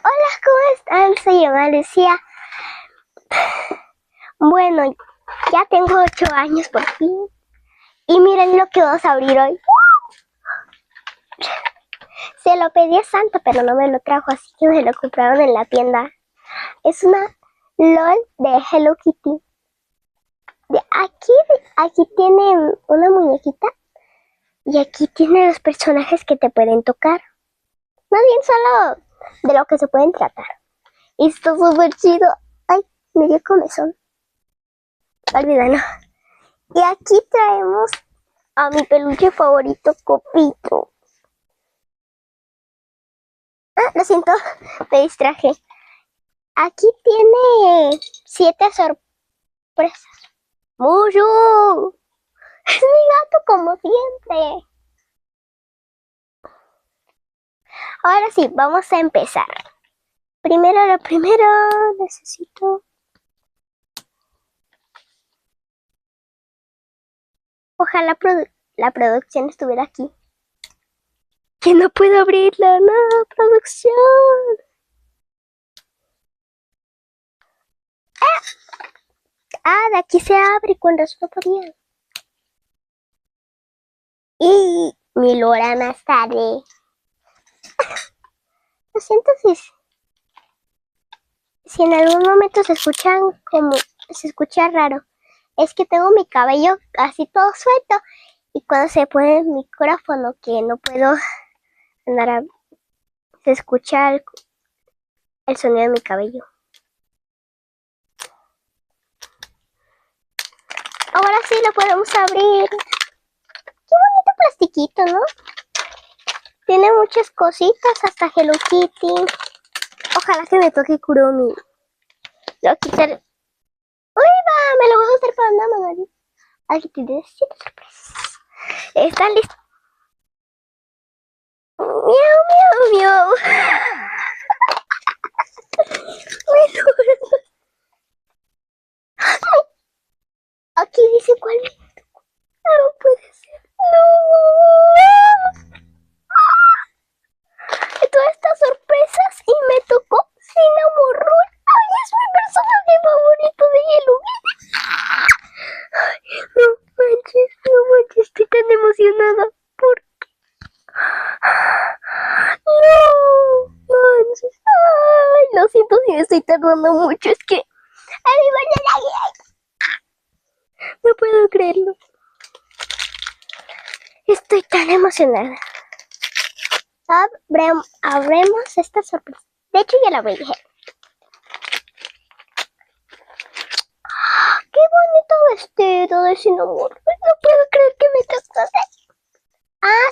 Hola, ¿cómo están? Soy yo, Lucía. Bueno, ya tengo 8 años por fin. Y miren lo que vamos a abrir hoy. Se lo pedí a Santa, pero no me lo trajo, así que me lo compraron en la tienda. Es una LOL de Hello Kitty. Aquí tiene una muñequita y aquí tiene los personajes que te pueden tocar. Más bien solo de lo que se pueden tratar. Y está súper chido. Ay, me dio comezón. Olvídalo. Y aquí traemos a mi peluche favorito, Copito. Ah, lo siento, me distraje. Aquí tiene 7 sorpresas. ¡Muyu! Es mi gato como siempre. Ahora sí, vamos a empezar. Lo primero, necesito... Ojalá la producción estuviera aquí. Que no puedo abrirla, no, producción. De aquí se abre cuando no podía. Y mi hora más tarde. Lo siento si en algún momento se escucha raro. Es que tengo mi cabello casi todo suelto y cuando se pone el micrófono que no puedo andar se escucha el sonido de mi cabello. Ahora sí lo podemos abrir. Qué bonito plastiquito, ¿no? Tiene muchas cositas, hasta Hello Kitty. Ojalá que me toque Kuromi. Lo voy a quitar. ¡Uy, va! Me lo voy a hacer para una mamá. Aquí tienes 7 sorpresas. ¿Están listos? Miau, miau, miau. Aquí dice cuál. No puede ser. No. Todas estas sorpresas y me tocó Cinnamon Roll. Ay, es mi personaje favorito de Hello Kitty. No manches, estoy tan emocionada. ¿Por qué? No manches. Ay, lo siento si me estoy tardando mucho. Es que a mi no puedo creerlo. Estoy tan emocionada. Abremos esta sorpresa. De hecho, ya la abrí. ¡Qué bonito vestido de Cinnamon! No puedo creer que me tocaste.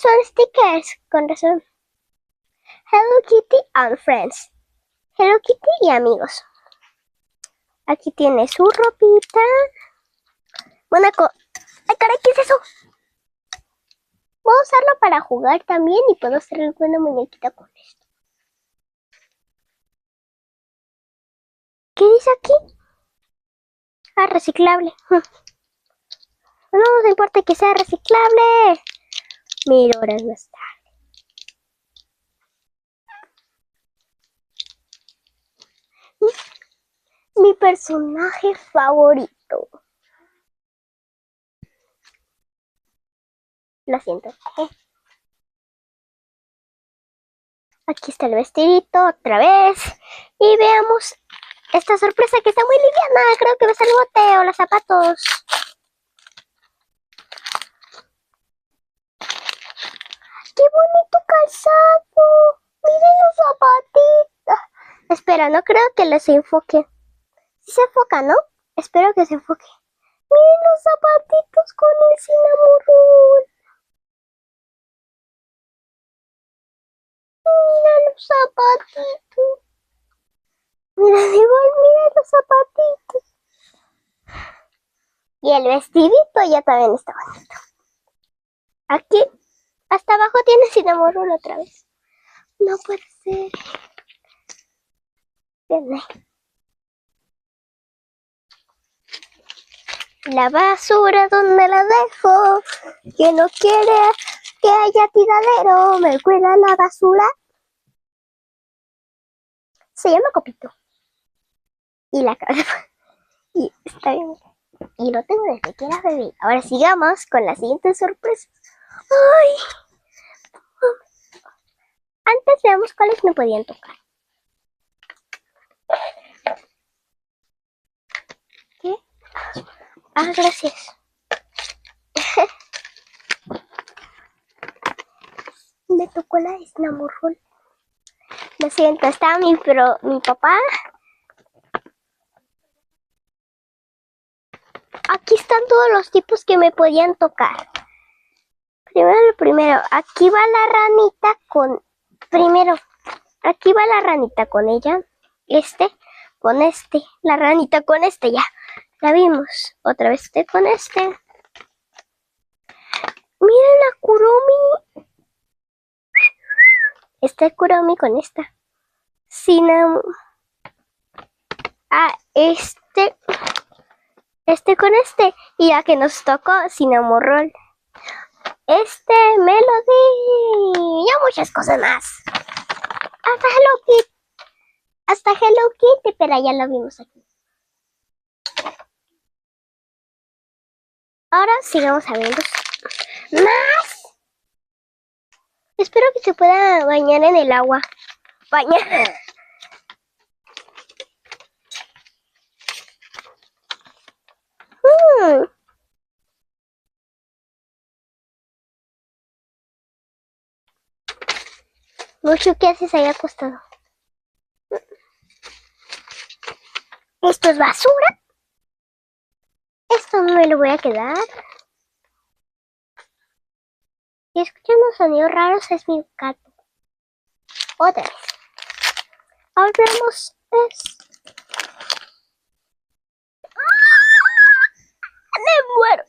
Son stickers. Con razón. Hello Kitty and Friends. Hello Kitty y amigos. Aquí tiene su ropita. ¡Ay, caray! ¿Qué es eso? Puedo usarlo para jugar también y puedo hacer alguna muñequita con esto. ¿Qué dice aquí? Reciclable. No nos importa que sea reciclable. 1000 horas más tarde. Mi personaje favorito. Lo siento. Aquí está el vestidito otra vez. Y veamos esta sorpresa que está muy liviana. Creo que va a ser el bote o los zapatos. ¡Qué bonito calzado! ¡Miren los zapatitos! Espera, no creo que les enfoque. ¿Sí se enfoca, no? Espero que se enfoque. ¡Miren los zapatitos con el Cinnamon Roll! ¡Mira los zapatitos! Mira los zapatitos. Y el vestidito ya también está bonito. Aquí, hasta abajo tiene Cinnamon Roll otra vez. No puede ser. Tiene. La basura, ¿dónde la dejo? Que no quiere que haya tiradero. ¿Me cuida la basura? Se llama Copito. Y la cabeza. Y está bien. Y lo tengo desde que era bebé. Ahora sigamos con la siguiente sorpresa. ¡Ay! Antes veamos cuáles me podían tocar. ¿Qué? Ah, gracias. Me tocó la de Snamurroll. Lo siento, estaba mi papá. Aquí están todos los tipos que me podían tocar. Primero, aquí va la ranita con... Primero, aquí va la ranita con ella. Con este. La ranita con este, ya. La vimos. Otra vez con este. Miren a Kuromi. Kuromi con esta. Con este. Y ya que nos tocó Cinnamoroll. Melody. Y muchas cosas más. Hasta Hello Kitty, pero ya lo vimos aquí. Ahora sigamos abriendo más. Espero que se pueda bañar en el agua. Bañar. Mucho, ¿qué haces ahí acostado? ¿Esto es basura? Esto no me lo voy a quedar. Y escuchando sonidos raros es mi gato. Otra vez. Abramos esto. ¡Me muero!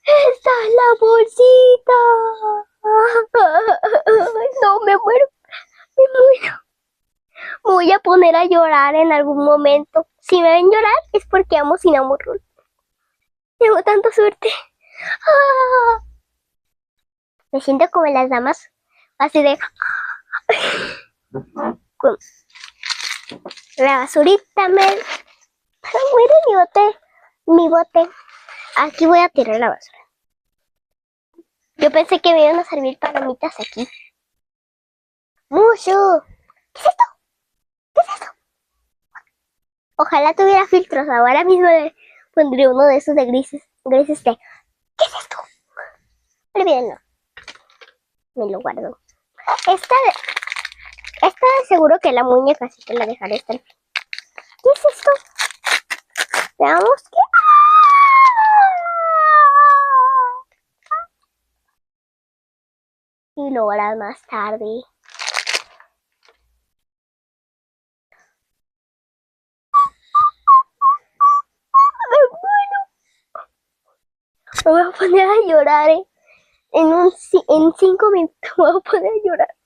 ¡Esta es la bolsita! No, me muero. Me muero. Me voy a poner a llorar en algún momento. Si me ven llorar es porque amo Cinnamoroll. Tengo tanta suerte. Me siento como en las damas. Así de... Con la basurita Mire mi bote. Aquí voy a tirar la basura. Yo pensé que me iban a servir palomitas aquí. Mucho. ¿Qué es esto? ¿Qué es esto? Ojalá tuviera filtros. Ahora mismo le pondré uno de esos de grises. ¿Qué es esto? Olvídenlo. Me lo guardo. Esta de seguro que la muñeca, así que la dejaré hasta el fin. ¿Qué es esto? Veamos qué. Y lo harás más tarde. Me voy a poner a llorar, En 5 minutos me voy a poner a llorar.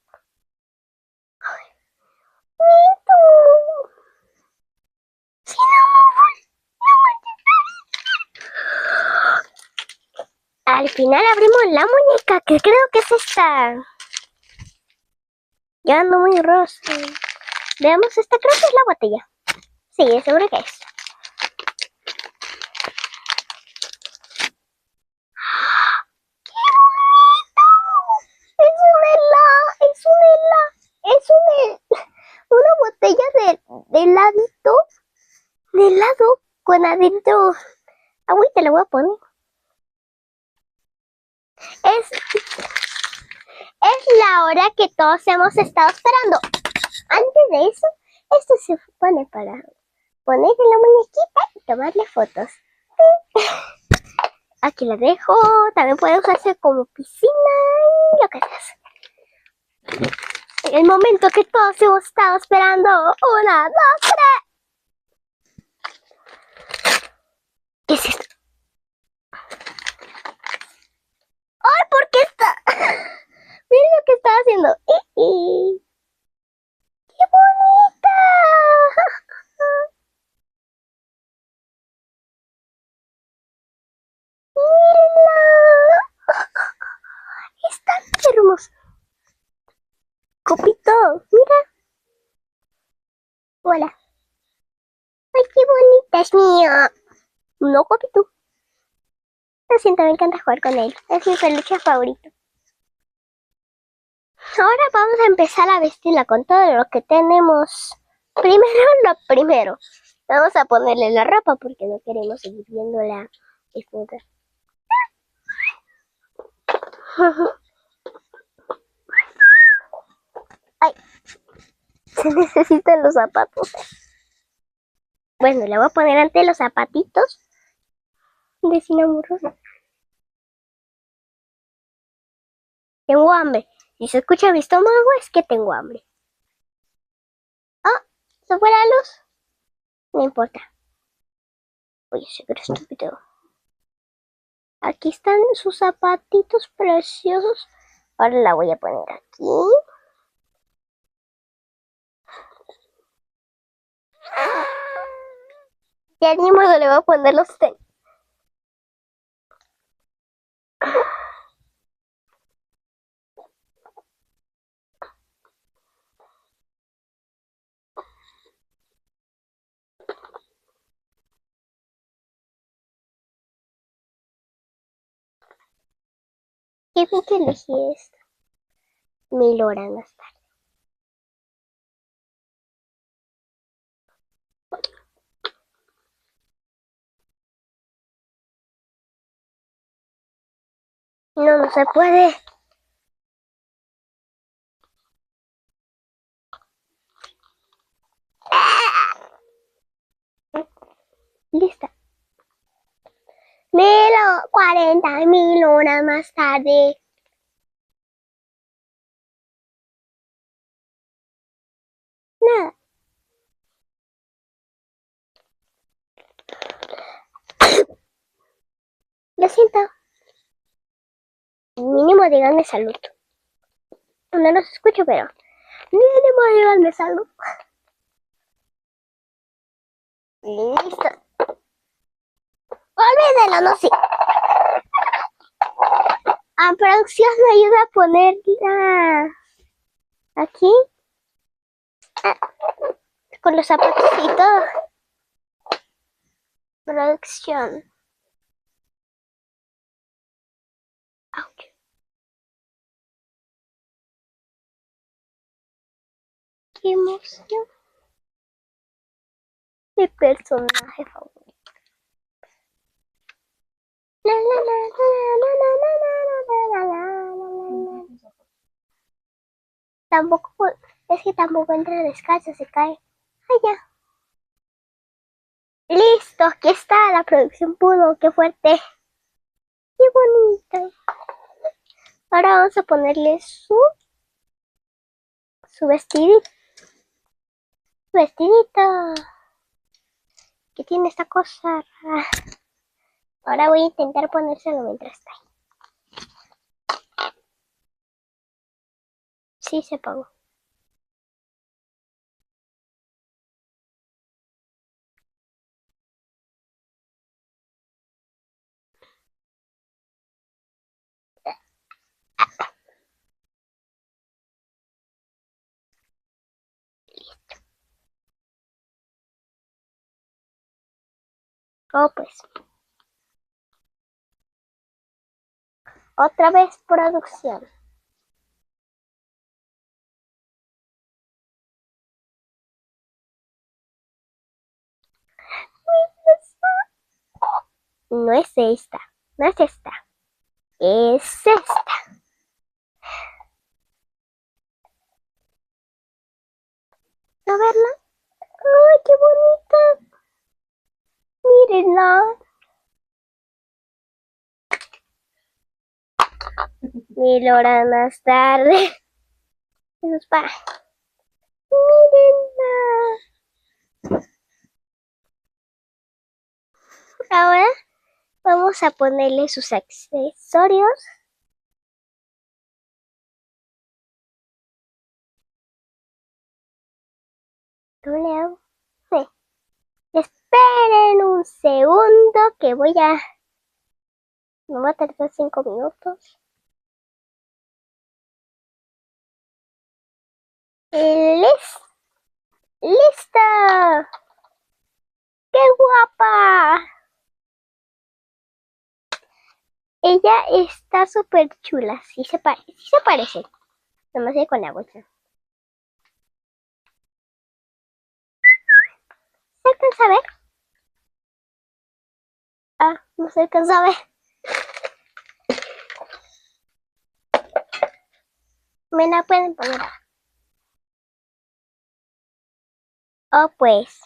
Al final abrimos la muñeca, que creo que es esta. Ya ando muy rosa. Veamos, esta creo que es la botella. Sí, seguro que es. ¡Qué bonito! Es una botella de heladito. De helado con adentro. Agüita le voy a poner. Es la hora que todos hemos estado esperando. Antes de eso, esto se pone para ponerle la muñequita y tomarle fotos. Aquí la dejo. También puede usarse como piscina y lo que sea. El momento que todos hemos estado esperando. 1, 2, 3. ¿Qué es esto? ¡Ay! ¿Por qué está? Miren lo que estaba haciendo. ¡Qué bonita! ¡Mírenla! Está hermosa. Copito, mira. es mío. No, papi, tú. Lo siento, me encanta jugar con él. Es mi peluche favorito. Ahora vamos a empezar a vestirla con todo lo que tenemos. Primero, lo primero. Vamos a ponerle la ropa porque no queremos seguir viéndola desnuda. Ay, se necesitan los zapatos. Bueno, le voy a poner ante los zapatitos de Cinnamurro. Tengo hambre. Si se escucha mi estómago es que tengo hambre. Oh, ¿se fue la luz? No importa. Oye, ese era estúpido. Aquí están sus zapatitos preciosos. Ahora la voy a poner aquí. Ya ni modo le voy a poner los tenis. Qué bien que elegí esto. 1000 horas más tarde. No, no se puede. Lista. 1040.000 horas más tarde. Nada. Lo siento. Mínimo díganme salud. No los escucho, pero mínimo díganme salud. Listo. Olvídalo, no sé. A producción me ayuda a ponerla aquí. Con los zapatos y todo. Producción. Ouch. Qué emoción. Mi personaje favorito. La, la, la, la, la, la, la, la, la, la. Tampoco, es que tampoco entra descalzo, se cae. Ay, ya. Listo, aquí está la producción pudo, qué fuerte. Qué bonito. Ahora vamos a ponerle su vestidito. Vestidito. ¿Qué tiene esta cosa rara? Ahora voy a intentar ponérselo mientras está ahí. Sí, se apagó. Oh, pues. Otra vez producción. No es esta. No es esta. Es esta. ¿A verla? ¡Ay, qué bonita! Mírenla. 1000 horas más tarde. Eso es para. Mírenla. Ahora vamos a ponerle sus accesorios. W. Sí. Esperen un segundo que voy a. Me va a tardar 5 minutos. ¡Listo! ¡Qué guapa! Ella está súper chula. Sí se parece. Nomás con la bolsa. ¿Se alcanza a ver? Ah, no se alcanza a ver. Me la pueden poner. Oh, pues.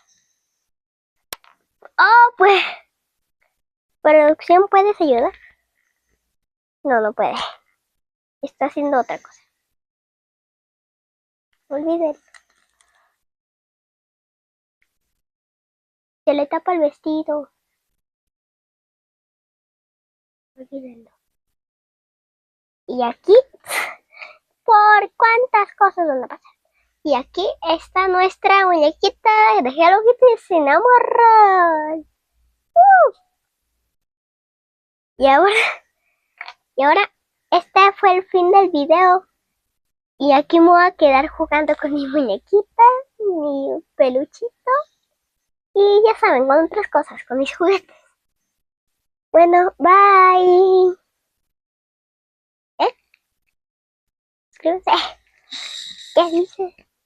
Oh, pues. ¿Producción puedes ayudar? No, no puede. Está haciendo otra cosa. Olvídalo. Se le tapa el vestido. Olvídalo. Y aquí, por cuántas cosas van a pasar. Y aquí está nuestra muñequita de Hello Kitty se enamoró. Y ahora, este fue el fin del video. Y aquí me voy a quedar jugando con mi muñequita, mi peluchito. Y ya saben, con otras cosas, con mis juguetes. Bueno, bye. ¿Eh? Suscríbanse. ¿Qué dices?